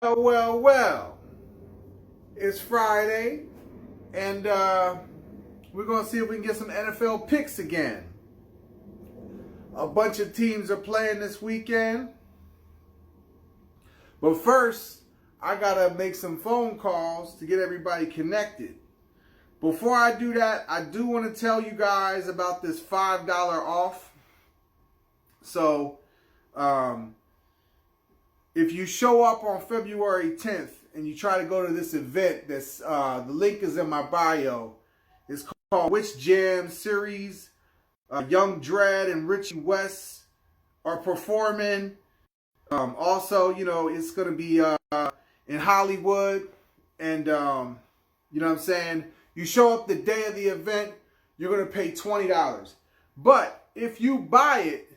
Well. It's Friday, and we're going to see if we can get some NFL picks again. A bunch of teams are playing this weekend. But first, I got to make some phone calls to get everybody connected. Before I do that, I do want to tell you guys about this $5 off. So, if you show up on February 10th and you try to go to this event, that's the link is in my bio. It's called Which Jam Series. Young Dread and Richie West are performing. Also, it's going to be in Hollywood. And, you know what I'm saying? You show up the day of the event, you're going to pay $20. But if you buy it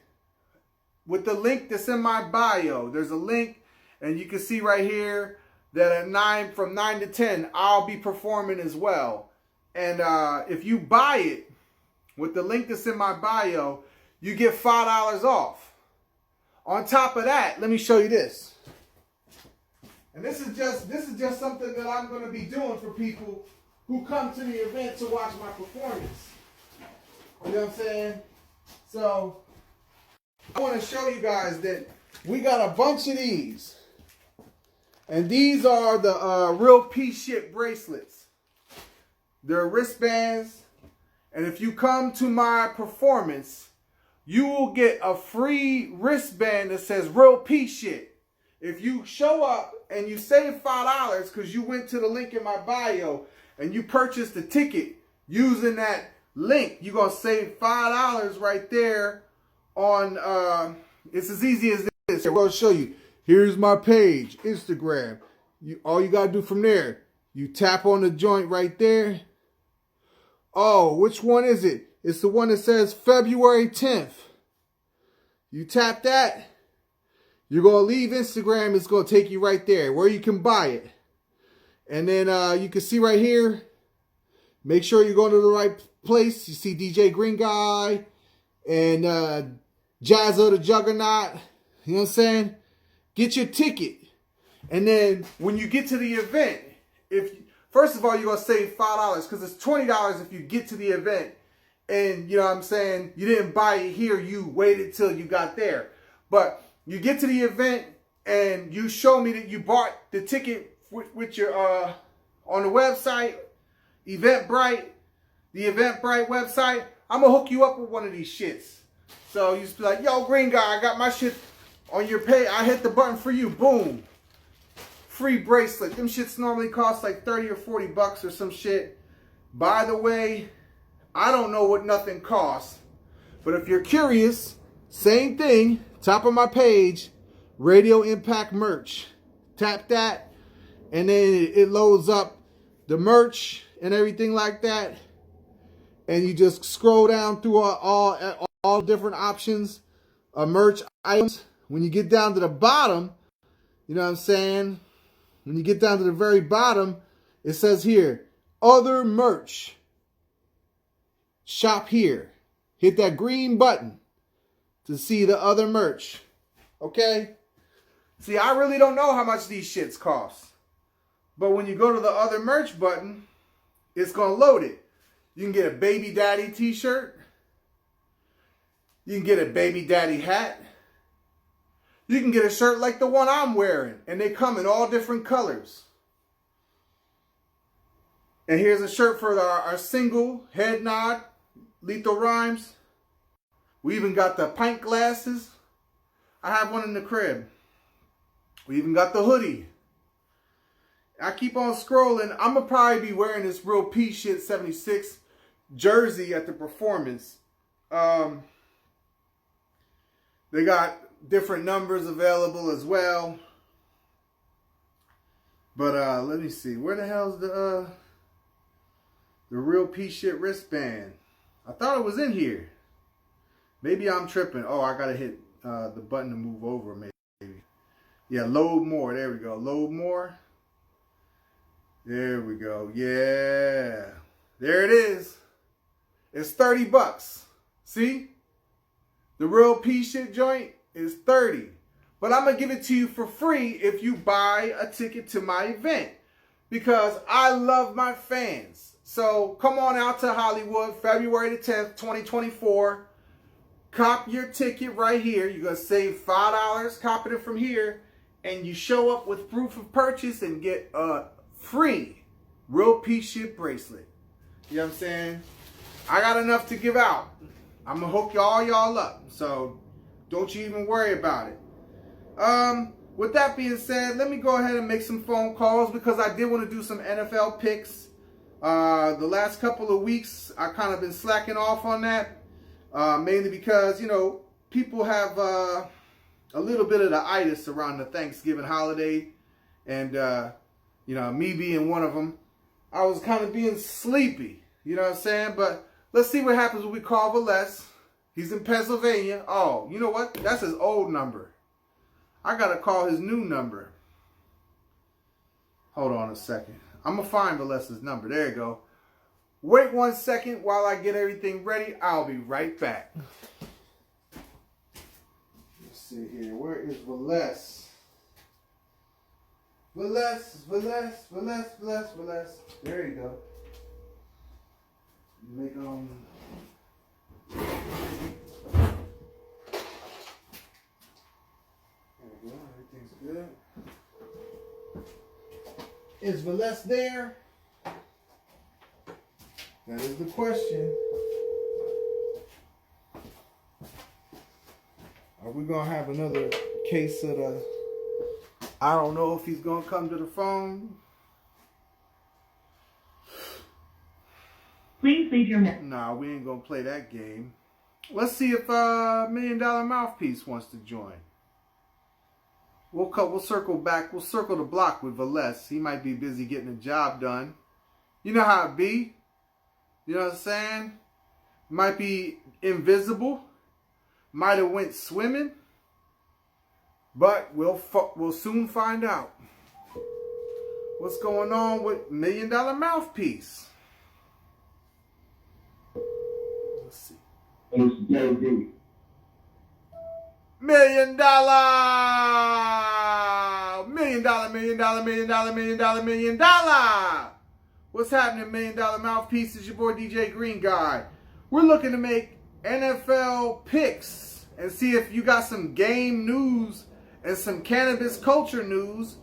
with the link that's in my bio, there's a link, and you can see right here that at from 9 to 10, I'll be performing as well. And if you buy it with the link that's in my bio, you get $5 off. On top of that, let me show you this. And this is just something that I'm going to be doing for people who come to the event to watch my performance. You know what I'm saying? So I want to show you guys that we got a bunch of these. And these are the real piece shit bracelets. They're wristbands. And if you come to my performance, you will get a free wristband that says real piece shit. If you show up and you save $5 because you went to the link in my bio and you purchased the ticket using that link, you're going to save $5 right there on, it's as easy as this. We're going to show you. Here's my page, Instagram. All you got to do from there, you tap on the joint right there. Oh, which one is it? It's the one that says February 10th. You tap that, you're going to leave Instagram. It's going to take you right there where you can buy it. And then you can see right here, make sure you're going to the right place. You see DJ Greenguy and Jazzo the Juggernaut. You know what I'm saying? Get your ticket. And then when you get to the event, first of all, you're going to save $5 because it's $20 if you get to the event. And you know what I'm saying? You didn't buy it here. You waited till you got there. But you get to the event and you show me that you bought the ticket with your on the website, Eventbrite, the Eventbrite website. I'm going to hook you up with one of these shits. So you just be like, yo, Green Guy, I got my shit on your pay. I hit the button for you. Boom. Free bracelet. Them shits normally cost like 30 or 40 bucks or some shit. By the way, I don't know what nothing costs. But if you're curious, same thing. Top of my page, Radio Impact merch. Tap that. And then it loads up the merch and everything like that. And you just scroll down through all different options of merch items. When you get down to the bottom, you know what I'm saying? When you get down to the very bottom, it says here, other merch. Shop here. Hit that green button to see the other merch. Okay? See, I really don't know how much these shits cost. But when you go to the other merch button, it's going to load it. You can get a baby daddy t-shirt. You can get a baby daddy hat. You can get a shirt like the one I'm wearing. And they come in all different colors. And here's a shirt for our single, Head Nod, Lethal Rhymes. We even got the pint glasses. I have one in the crib. We even got the hoodie. I keep on scrolling. I'm going to probably be wearing this real P shit 76 jersey at the performance. They got different numbers available as well. But let me see. Where the hell's the real P shit wristband? I thought it was in here. Maybe I'm tripping. Oh, I gotta hit the button to move over maybe. Yeah, load more. There we go. Load more. There we go. Yeah. There it is. It's 30 bucks. See? The real P shit joint is 30. But I'm going to give it to you for free if you buy a ticket to my event, because I love my fans. So come on out to Hollywood, February the 10th, 2024. Cop your ticket right here. You're going to save $5 copping it from here. And you show up with proof of purchase and get a free Real Peace Shit bracelet. You know what I'm saying? I got enough to give out. I'm going to hook y'all up. So don't you even worry about it. With that being said, let me go ahead and make some phone calls, because I did want to do some NFL picks. The last couple of weeks, I kind of been slacking off on that. Mainly because, you know, people have a little bit of the itis around the Thanksgiving holiday. And, you know, me being one of them, I was kind of being sleepy. You know what I'm saying? But let's see what happens when we call Velez. He's in Pennsylvania. Oh, you know what? That's his old number. I got to call his new number. Hold on a second. I'm going to find Velez's number. There you go. Wait 1 second while I get everything ready. I'll be right back. Let's see here. Where is Velez? Velez. There you go. Make There we go. Everything's good. Is Velez there? That is the question. Are we going to have another case of the... I don't know if he's going to come to the phone. Please leave your message. Nah, we ain't going to play that game. Let's see if $1 Million Mouthpiece wants to join. We'll circle back. We'll circle the block with Velez. He might be busy getting a job done. You know how it be. You know what I'm saying? Might be invisible. Might have went swimming. But we'll soon find out. What's going on with $1 Million Mouthpiece? Let's see. $1 million. $1 million. What's happening, $1 Million Mouthpiece? It's your boy DJ Greenguy. We're looking to make NFL picks and see if you got some game news and some cannabis culture news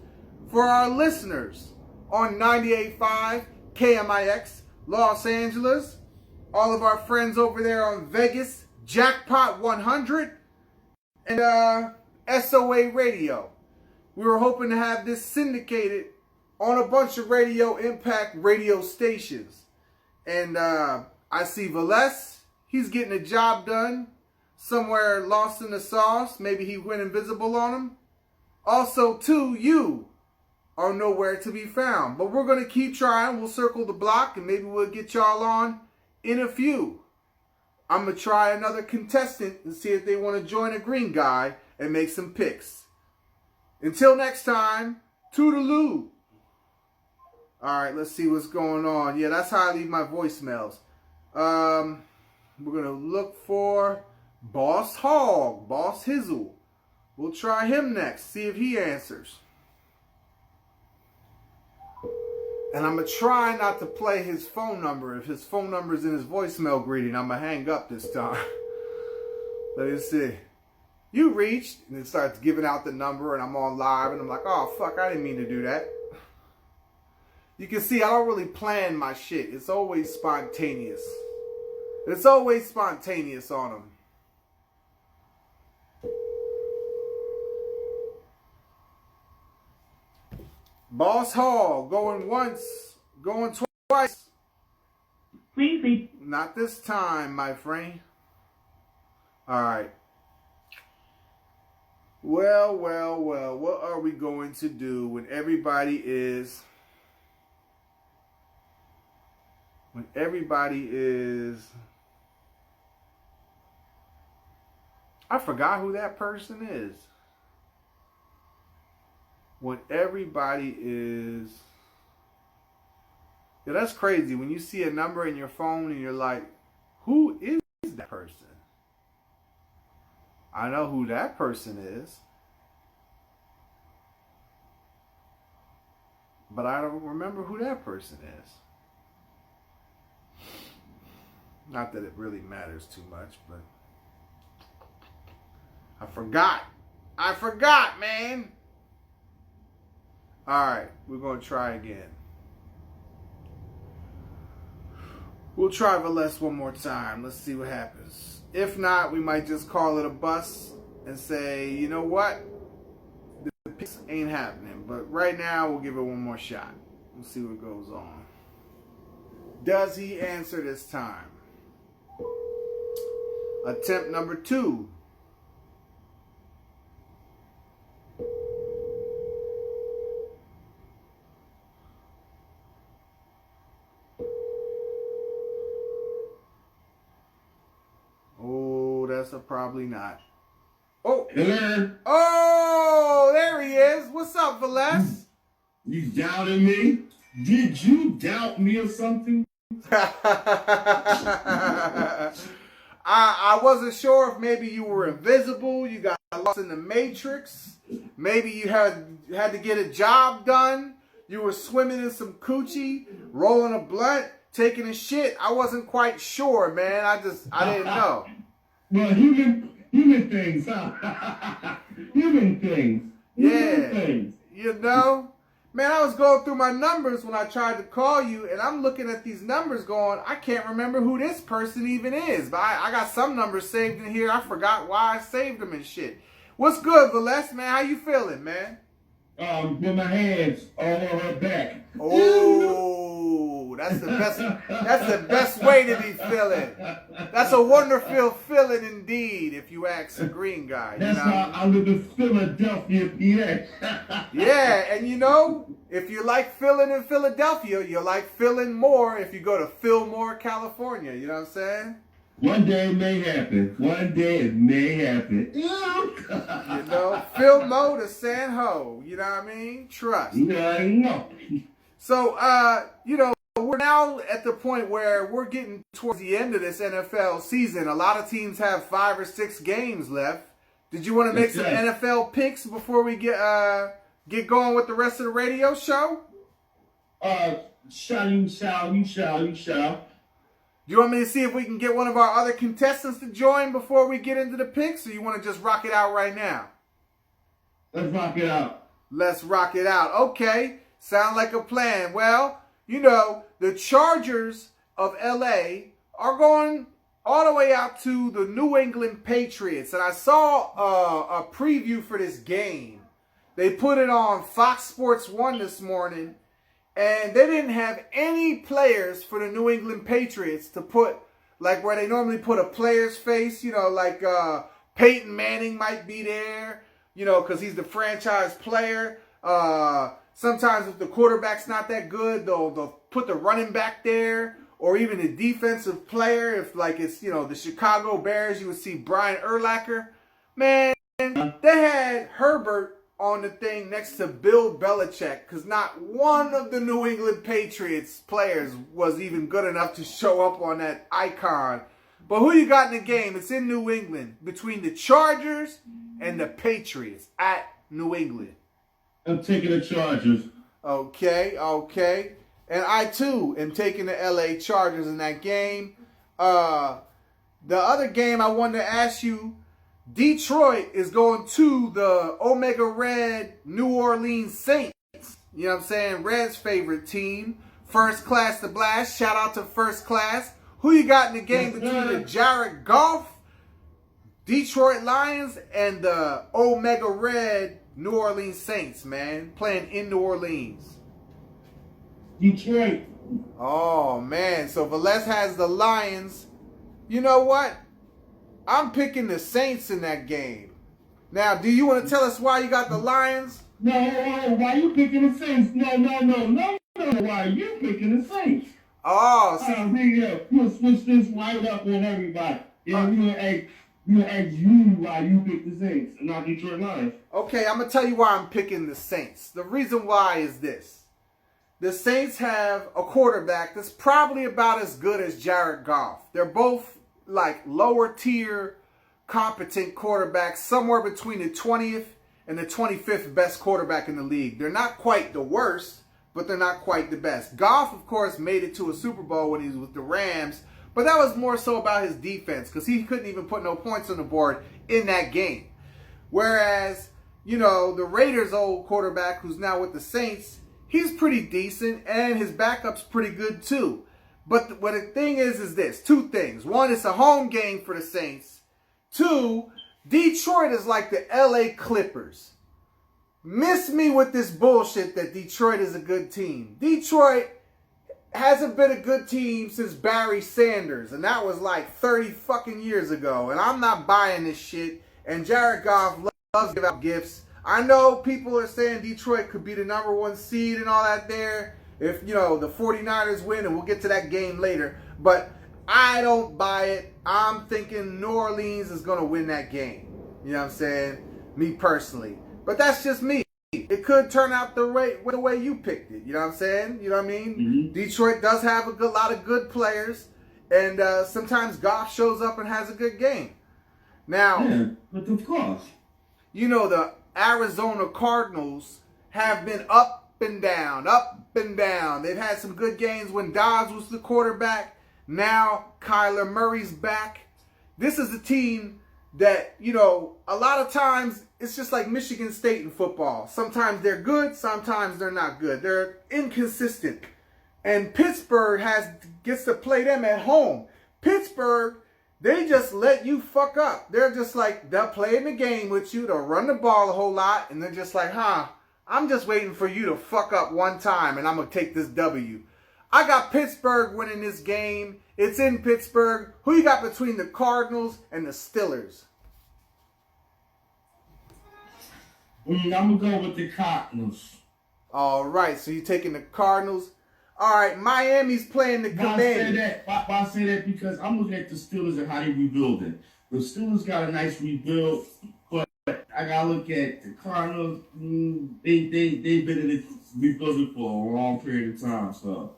for our listeners on 98.5 KMIX Los Angeles. All of our friends over there on Vegas, Jackpot 100, and SOA Radio. We were hoping to have this syndicated on a bunch of radio impact radio stations. And I see Velez. He's getting a job done somewhere lost in the sauce. Maybe he went invisible on him. Also, too, you are nowhere to be found. But we're going to keep trying. We'll circle the block and maybe we'll get y'all on in a few. I'm going to try another contestant and see if they want to join a Greenguy and make some picks. Until next time, toodaloo. All right, let's see what's going on. Yeah, that's how I leave my voicemails. We're going to look for Boss Hog, Boss Hizzle. We'll try him next, see if he answers. And I'm going to try not to play his phone number. If his phone number is in his voicemail greeting, I'm going to hang up this time. Let me see. You reached, and it starts giving out the number, and I'm on live, and I'm like, oh, fuck, I didn't mean to do that. You can see I don't really plan my shit. It's always spontaneous. It's always spontaneous on them. Boss Hall, going once, going twice. Please leave. Not this time, my friend. All right. Well, what are we going to do when everybody is... I forgot who that person is. When everybody is... Yeah, that's crazy. When you see a number in your phone and you're like, who is that person? I know who that person is. But I don't remember who that person is. Not that it really matters too much, but I forgot. I forgot, man. All right, we're going to try again. We'll try Velez one more time. Let's see what happens. If not, we might just call it a bust and say, you know what? The picks ain't happening. But right now, we'll give it one more shot. We'll see what goes on. Does he answer this time? Attempt number 2. Oh, that's a probably not. Oh, Hello? oh, there he is. What's up, Velez? You doubted me? Did you doubt me or something? I wasn't sure if maybe you were invisible, you got lost in the Matrix, maybe you had to get a job done, you were swimming in some coochie, rolling a blunt, taking a shit. I wasn't quite sure, man. I didn't know. Well, human things, huh? Human things. Yeah. Things. You know? Man, I was going through my numbers when I tried to call you, and I'm looking at these numbers going, I can't remember who this person even is. But I got some numbers saved in here. I forgot why I saved them and shit. What's good, Velez, man? How you feeling, man? With my hands all on her back. Oh, that's the best way to be feeling. That's a wonderful feeling indeed, if you ask a green guy. That's how I live in Philadelphia, PA. Yeah, and you know, if you like feeling in Philadelphia, you like feeling more if you go to Fillmore, California. You know what I'm saying? One day it may happen. One day it may happen. You know, Fillmore to San Ho. You know what I mean? Trust. Yeah, no. So, you know, we're now at the point where we're getting towards the end of this NFL season. A lot of teams have 5 or 6 games left. Did you want to make some NFL picks before we get going with the rest of the radio show? You shall. Do you want me to see if we can get one of our other contestants to join before we get into the picks, or you want to just rock it out right now? Let's rock it out. Let's rock it out. Okay. Sound like a plan. Well, you know, the Chargers of LA are going all the way out to the New England Patriots. And I saw a preview for this game. They put it on Fox Sports 1 this morning. And they didn't have any players for the New England Patriots to put, like where they normally put a player's face, you know, like Peyton Manning might be there, you know, because he's the franchise player. Sometimes if the quarterback's not that good, they'll put the running back there, or even a defensive player. If like it's, you know, the Chicago Bears, you would see Brian Urlacher. Man, they had Herbert on the thing next to Bill Belichick, because not one of the New England Patriots players was even good enough to show up on that icon. But who you got in the game? It's in New England, between the Chargers and the Patriots at New England. I'm taking the Chargers. Okay. And I, too, am taking the LA Chargers in that game. The other game I wanted to ask you, Detroit is going to the Omega Red New Orleans Saints. You know what I'm saying? Red's favorite team. First Class to Blast. Shout out to First Class. Who you got in the game between the Jared Goff, Detroit Lions, and the Omega Red New Orleans Saints, man? Playing in New Orleans. Detroit. Oh, man. So Velez has the Lions. You know what? I'm picking the Saints in that game. Now, do you want to tell us why you got the Lions? No, why you picking the Saints? No. Why you picking the Saints? Oh, see. You'll switch this right up on everybody. Yeah, we'll ask you why you picked the Saints and not Detroit Lions. Okay, I'm going to tell you why I'm picking the Saints. The reason why is this. The Saints have a quarterback that's probably about as good as Jared Goff. They're both like lower tier competent quarterbacks, somewhere between the 20th and the 25th best quarterback in the league. They're not quite the worst, but they're not quite the best. Goff, of course, made it to a Super Bowl when he was with the Rams, but that was more so about his defense because he couldn't even put no points on the board in that game. Whereas, you know, the Raiders' old quarterback, who's now with the Saints, he's pretty decent, and his backup's pretty good too. But what the thing is this. Two things. One, it's a home game for the Saints. Two, Detroit is like the LA Clippers. Miss me with this bullshit that Detroit is a good team. Detroit hasn't been a good team since Barry Sanders, and that was like 30 fucking years ago. And I'm not buying this shit. And Jared Goff loves to give out gifts. I know people are saying Detroit could be the #1 seed and all that there if, you know, the 49ers win, and we'll get to that game later. But I don't buy it. I'm thinking New Orleans is going to win that game. You know what I'm saying? Me personally. But that's just me. It could turn out the way you picked it. You know what I'm saying? You know what I mean? Mm-hmm. Detroit does have a lot of good players. And sometimes Goff shows up and has a good game. Now, yeah, but of course, you know, the Arizona Cardinals have been up and down, up and down. They've had some good games when Dobbs was the quarterback. Now Kyler Murray's back. This is a team that, you know, a lot of times it's just like Michigan State in football. Sometimes they're good, sometimes they're not good. They're inconsistent. And Pittsburgh gets to play them at home. Pittsburgh, they just let you fuck up. They're just like, they're playing the game with you. They'll run the ball a whole lot. And they're just like, I'm just waiting for you to fuck up one time and I'm going to take this W. I got Pittsburgh winning this game. It's in Pittsburgh. Who you got between the Cardinals and the Steelers? I'm going to go with the Cardinals. All right, so you're taking the Cardinals. All right, Miami's playing the Commanders. Why I say that? Because I'm looking at the Steelers and how they rebuilding. The Steelers got a nice rebuild, but I gotta look at the Cardinals. They've been in this rebuilding for a long period of time. So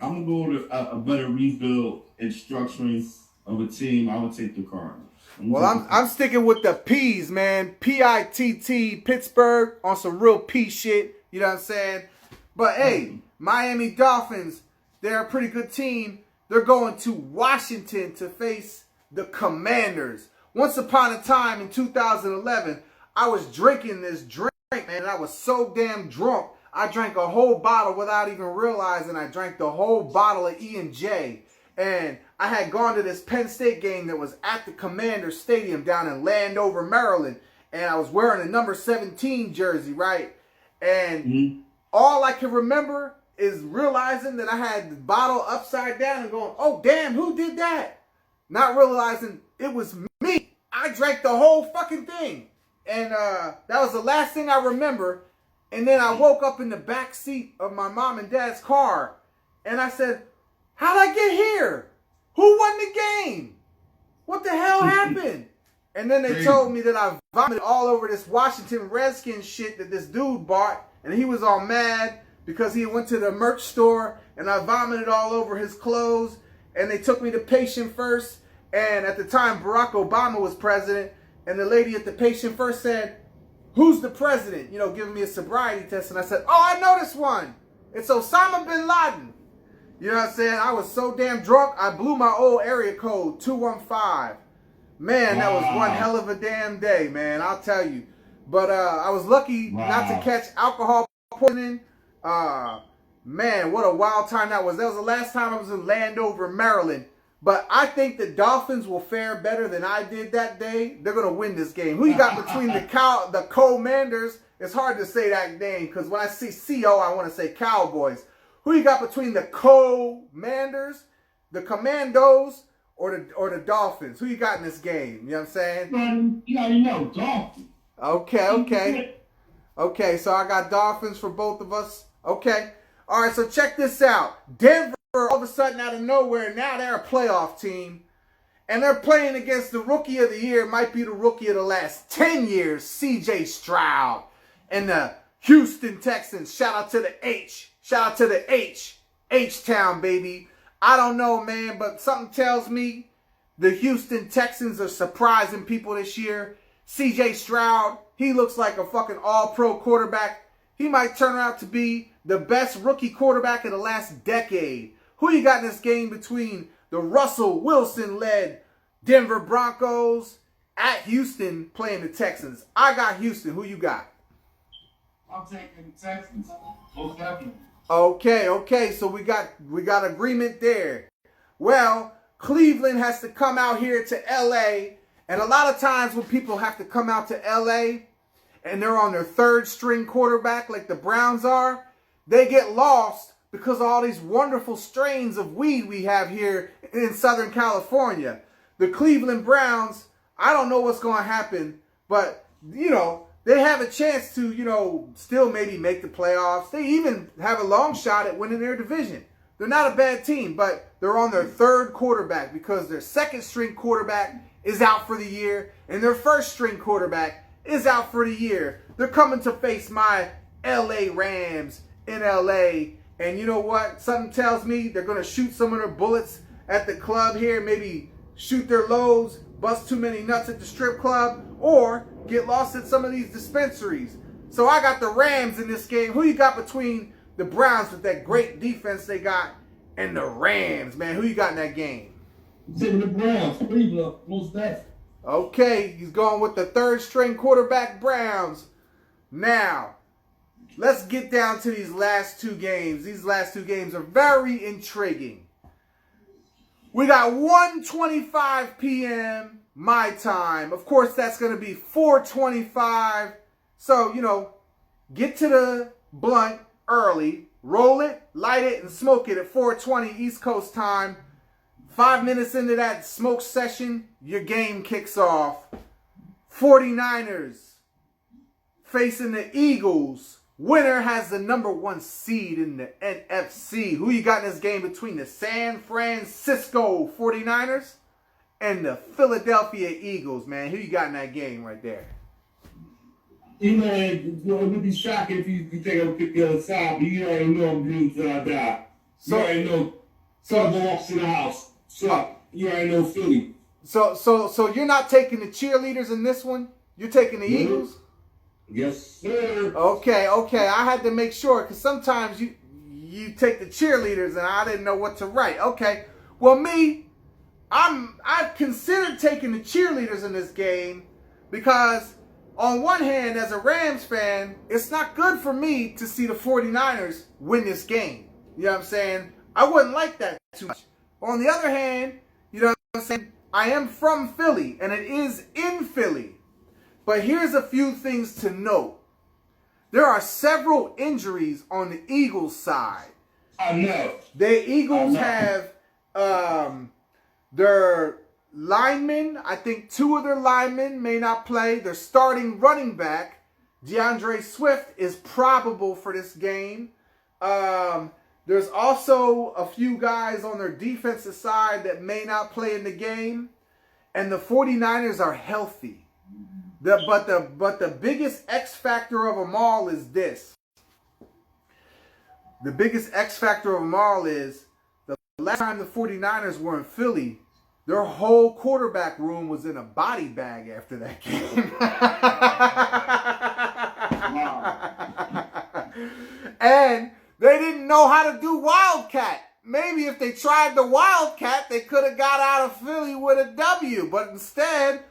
I'm gonna go with a better rebuild and structuring of a team. I would take the Cardinals. Well, I'm sticking with the P's, man. Pitt, Pittsburgh, on some real P shit. You know what I'm saying? But hey, Miami Dolphins, they're a pretty good team. They're going to Washington to face the Commanders. Once upon a time in 2011, I was drinking this drink, man, and I was so damn drunk. I drank a whole bottle without even realizing I drank the whole bottle of E&J. And I had gone to this Penn State game that was at the Commanders Stadium down in Landover, Maryland. And I was wearing a number 17 jersey, right? And all I can remember is realizing that I had the bottle upside down and going, oh, damn, who did that? Not realizing it was me. I drank the whole fucking thing. And that was the last thing I remember. And then I woke up in the back seat of my mom and dad's car. And I said, how'd I get here? Who won the game? What the hell happened? And then they told me that I vomited all over this Washington Redskins shit that this dude bought. And he was all mad because he went to the merch store and I vomited all over his clothes. And they took me to Patient First. And at the time, Barack Obama was president. And the lady at the Patient First said, who's the president? You know, giving me a sobriety test. And I said, oh, I know this one. It's Osama bin Laden. You know what I'm saying? I was so damn drunk, I blew my old area code, 215. Man, that was one hell of a damn day, man. I'll tell you. But I was lucky not to catch alcohol poisoning. Man, what a wild time that was. That was the last time I was in Landover, Maryland. But I think the Dolphins will fare better than I did that day. They're going to win this game. Who you got between the Commanders? It's hard to say that name because when I see CO, I want to say Cowboys. Who you got between the Commanders, the Commandos, or the Dolphins? Who you got in this game? You know what I'm saying? You already know, Dolphins. Okay, so I got Dolphins for both of us. Okay. All right, so check this out. Denver, all of a sudden out of nowhere, now they're a playoff team. And they're playing against the rookie of the year, might be the rookie of the last 10 years, C.J. Stroud. And the Houston Texans, shout out to the H. Shout out to the H-Town, baby. I don't know, man, but something tells me the Houston Texans are surprising people this year. C.J. Stroud, he looks like a fucking all-pro quarterback. He might turn out to be the best rookie quarterback of the last decade. Who you got in this game between the Russell Wilson-led Denver Broncos at Houston playing the Texans? I got Houston. Who you got? I'm taking the Texans. Most definitely. Okay. So we got agreement there. Well, Cleveland has to come out here to LA, and a lot of times when people have to come out to LA and they're on their third string quarterback like the Browns are, they get lost because of all these wonderful strains of weed we have here in Southern California. The Cleveland Browns, I don't know what's going to happen, but, they have a chance to, still maybe make the playoffs. They even have a long shot at winning their division. They're not a bad team, but they're on their third quarterback because their second string quarterback is out for the year and their first string quarterback is out for the year. They're coming to face my LA Rams in LA. And you know what? Something tells me they're going to shoot some of their bullets at the club here, maybe shoot their loads, bust too many nuts at the strip club, or get lost at some of these dispensaries. So I got the Rams in this game. Who you got between the Browns with that great defense they got and the Rams, man? Who you got in that game? I'm taking the Browns. Cleveland, most definitely. Okay, he's going with the third string quarterback Browns. Now, let's get down to these last two games. These last two games are very intriguing. We got 1:25 p.m. my time. Of course, that's going to be 4:25. So, get to the blunt early. Roll it, light it, and smoke it at 4:20 East Coast time. 5 minutes into that smoke session, your game kicks off. 49ers facing the Eagles. Winner has the #1 seed in the NFC. Who you got in this game between the San Francisco 49ers and the Philadelphia Eagles, man? Who you got in that game right there? It would be shocking if you think I would pick the other side, but you already know I'm doomed till I die. You already know someone walks in the house. So you already know Philly. So you're not taking the cheerleaders in this one? You're taking the Eagles? Yes, sir. Okay. I had to make sure because sometimes you take the cheerleaders and I didn't know what to write. Okay. Well, me, I've considered taking the cheerleaders in this game because on one hand, as a Rams fan, it's not good for me to see the 49ers win this game. You know what I'm saying? I wouldn't like that too much. On the other hand, you know what I'm saying? I am from Philly, and it is in Philly. But here's a few things to note. There are several injuries on the Eagles side. I know. The Eagles have their linemen. I think 2 of their linemen may not play. Their starting running back, DeAndre Swift, is probable for this game. There's also a few guys on their defensive side that may not play in the game. And the 49ers are healthy. But the biggest X factor of them all is this. The biggest X factor of them all is the last time the 49ers were in Philly, their whole quarterback room was in a body bag after that game. And they didn't know how to do Wildcat. Maybe if they tried the Wildcat, they could have got out of Philly with a W. But instead,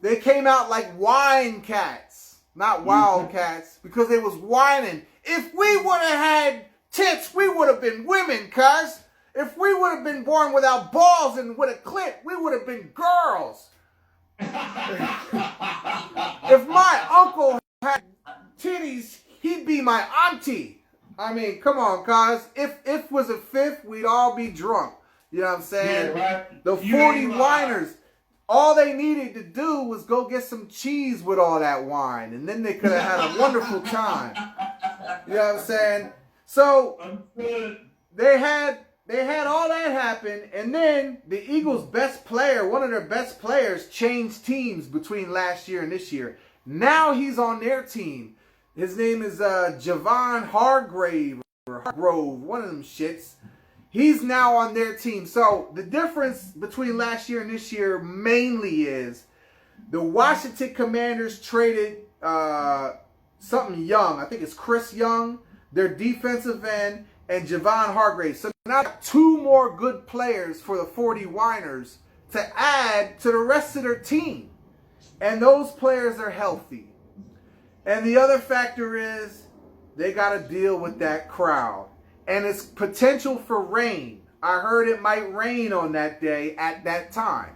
they came out like wine cats, not Wildcats, because they was whining. If we would have had tits, we would have been women, cuz. If we would have been born without balls and with a clit, we would have been girls. If my uncle had titties, he'd be my auntie. I mean, come on, cuz. If was a fifth, we'd all be drunk. You know what I'm saying? Yeah, right. The 40 whiners, all they needed to do was go get some cheese with all that wine, and then they could have had a wonderful time. You know what I'm saying? So they had all that happen, and then the Eagles' best player, one of their best players, changed teams between last year and this year. Now he's on their team. His name is Javon Hargrave or Hargrove, one of them shits. He's now on their team. So the difference between last year and this year mainly is the Washington Commanders traded something Young. I think it's Chris Young their defensive end, and Javon Hargrave. So now 2 more good players for the 40 Winers to add to the rest of their team. And those players are healthy. And the other factor is they got to deal with that crowd. And it's potential for rain. I heard it might rain on that day at that time.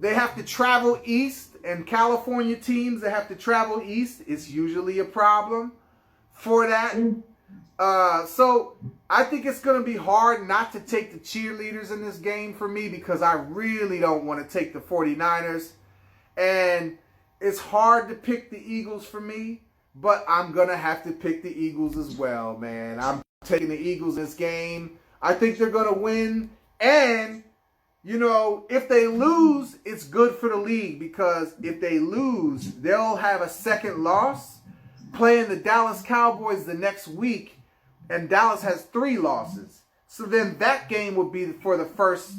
They have to travel east, and California teams that have to travel east, it's usually a problem for that. So I think it's going to be hard not to take the cheerleaders in this game for me, because I really don't want to take the 49ers. And it's hard to pick the Eagles for me, but I'm going to have to pick the Eagles as well, man. I'm taking the Eagles in this game. I think they're going to win. And, you know, if they lose, it's good for the league, because if they lose, they'll have a second loss playing the Dallas Cowboys the next week, and Dallas has 3 losses. So then that game would be for the first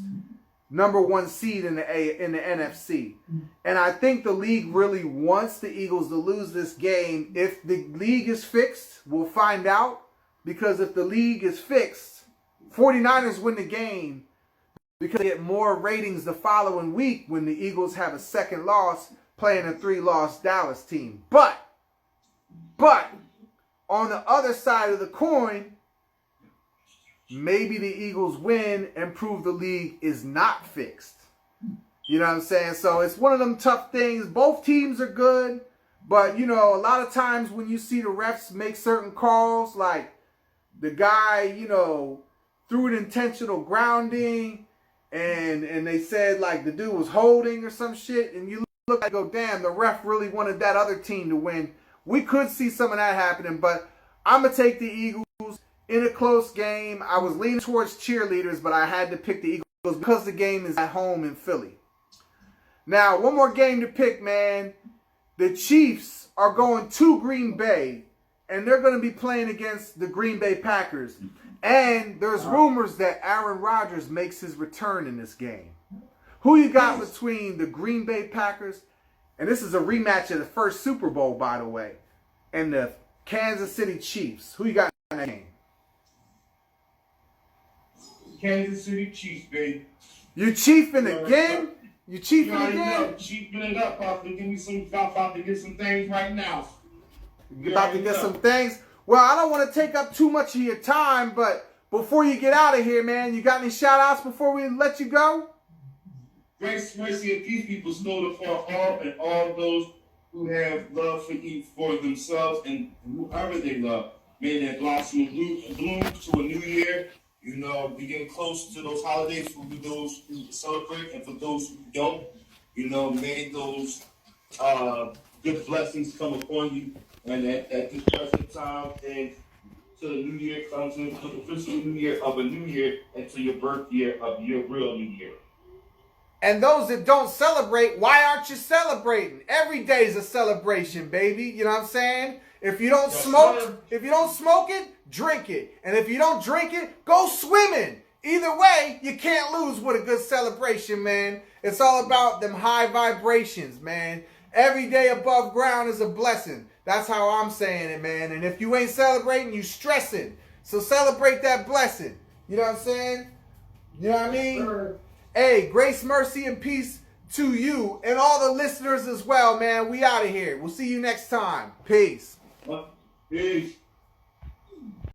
number 1 seed in the NFC. And I think the league really wants the Eagles to lose this game. If the league is fixed, we'll find out. Because if the league is fixed, 49ers win the game because they get more ratings the following week when the Eagles have a second loss playing a 3-loss Dallas team. But on the other side of the coin, maybe the Eagles win and prove the league is not fixed. You know what I'm saying? So it's one of them tough things. Both teams are good, but, you know, a lot of times when you see the refs make certain calls, like the guy, you know, threw an intentional grounding, and they said, like, the dude was holding or some shit, and you look like, go, damn, the ref really wanted that other team to win. We could see some of that happening, but I'm going to take the Eagles in a close game. I was leaning towards cheerleaders, but I had to pick the Eagles because the game is at home in Philly. Now, one more game to pick, man. The Chiefs are going to Green Bay, and they're going to be playing against the Green Bay Packers. And there's rumors that Aaron Rodgers makes his return in this game. Who you got between the Green Bay Packers, and this is a rematch of the first Super Bowl, by the way, and the Kansas City Chiefs? Who you got in that game? Kansas City Chiefs, baby. You chiefing again? You chiefing again? Chiefing it up. About to get some things right now. You're about to get some things? Well, I don't want to take up too much of your time, but before you get out of here, man, you got any shout-outs before we let you go? Grace, mercy, and peace be bestowed upon all and all those who have love for themselves and whoever they love. May that blossom and bloom to a new year. You know, we're getting close to those holidays for those who celebrate and for those who don't. You know, may those good blessings come upon you. And at this present time, and till the new year comes in, to the official new year of a new year, and to your birth year of your real new year. And those that don't celebrate, why aren't you celebrating? Every day is a celebration, baby. You know what I'm saying? If you don't smoke it, drink it. And if you don't drink it, go swimming. Either way, you can't lose with a good celebration, man. It's all about them high vibrations, man. Every day above ground is a blessing. That's how I'm saying it, man. And if you ain't celebrating, you stressing. So celebrate that blessing. You know what I'm saying? You know what I mean? Sure. Hey, grace, mercy, and peace to you and all the listeners as well, man. We out of here. We'll see you next time. Peace. Peace.